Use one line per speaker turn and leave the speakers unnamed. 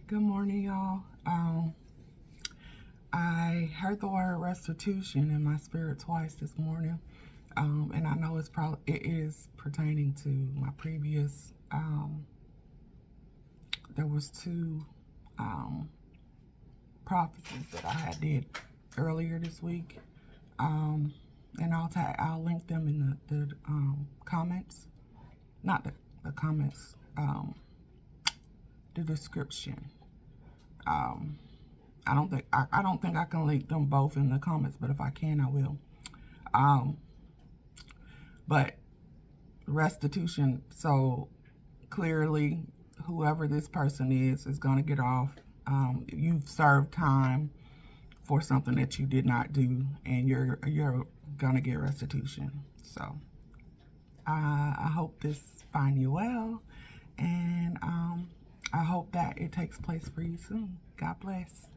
Good morning, y'all. I heard the word restitution in my spirit twice this morning, and I know it is pertaining to my previous. There was two prophecies that I had did earlier this week, and I'll link them in the comments, not the comments, the description. I don't think I can link them both in the comments, but if I can, I will. But restitution, so clearly whoever this person is going to get off. You've served time for something that you did not do, and you're going to get restitution. So I hope this find you well, and I hope that it takes place for you soon. God bless.